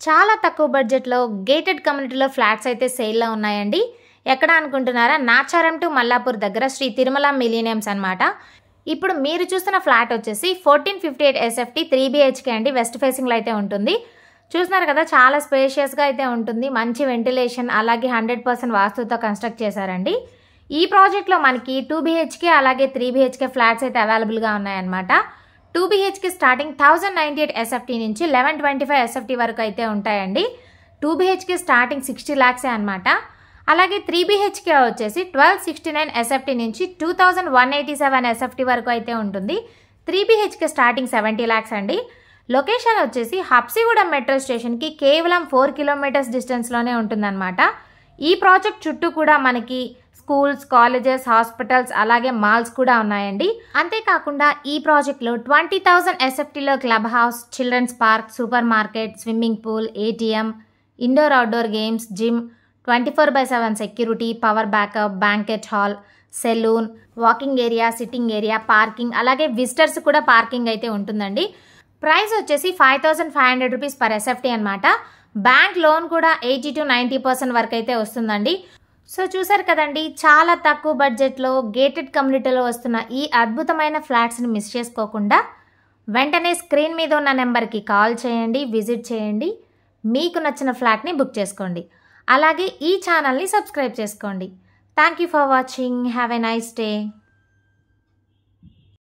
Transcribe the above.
చాలా తక్కువ బడ్జెట్లో గేటెడ్ కమ్యూనిటీలో ఫ్లాట్స్ అయితే సేల్లో ఉన్నాయండి. ఎక్కడ అనుకుంటున్నారా? నాచారం టు మల్లాపూర్ దగ్గర శ్రీ తిరుమల మిలీనియమ్స్ అనమాట. ఇప్పుడు మీరు చూస్తున్న ఫ్లాట్ వచ్చేసి 1458 SFT 3 BHK అండి. వెస్ట్ ఫేసింగ్లో అయితే ఉంటుంది. చూస్తున్నారు కదా, చాలా స్పేషియస్గా అయితే ఉంటుంది. మంచి వెంటిలేషన్, అలాగే 100% వాస్తుతో కన్స్ట్రక్ట్ చేశారండి. ఈ ప్రాజెక్ట్లో మనకి 2 BHK అలాగే 3 BHK ఫ్లాట్స్ అయితే అవైలబుల్గా ఉన్నాయన్నమాట. 2 BHK స్టార్టింగ్ 1098 SFT నుంచి 1125 SFT వరకు అయితే ఉంటాయండి. 2 BHK స్టార్టింగ్ 60 lakhs అనమాట. అలాగే 3 BHK వచ్చేసి 1269 SFT నుంచి 2187 SFT వరకు అయితే ఉంటుంది. 3 BHK స్టార్టింగ్ 70 lakhs అండి. లొకేషన్ వచ్చేసి హబ్సిగూడెం మెట్రో స్టేషన్కి కేవలం 4 kilometers డిస్టెన్స్లోనే ఉంటుందన్నమాట. ఈ ప్రాజెక్ట్ చుట్టూ కూడా మనకి స్కూల్స్, కాలేజెస్, హాస్పిటల్స్ అలాగే మాల్స్ కూడా ఉన్నాయండి. అంతేకాకుండా ఈ ప్రాజెక్ట్లో 20,000 SFTలో club house, children's park, super market, swimming pool, ATM, indoor outdoor games, gym, 24/7 security, power backup, banquet hall, salon, walking area, sitting area, parking అలాగే విజిటర్స్ కూడా పార్కింగ్ అయితే ఉంటుందండి. ప్రైస్ వచ్చేసి 5,500 rupees per SFT అనమాట. బ్యాంక్ లోన్ కూడా 80 to 90% వరకు అయితే వస్తుందండి. సో చూసారు కదండి, చాలా తక్కువ బడ్జెట్లో గేటెడ్ కమ్యూనిటీలో వస్తున్న ఈ అద్భుతమైన ఫ్లాట్స్ని మిస్ చేసుకోకుండా వెంటనే స్క్రీన్ మీద ఉన్న నెంబర్కి కాల్ చేయండి, విజిట్ చేయండి, మీకు నచ్చిన ఫ్లాట్ని బుక్ చేసుకోండి. అలాగే ఈ ఛానల్ని సబ్స్క్రైబ్ చేసుకోండి. Thank you for watching. Have a nice day.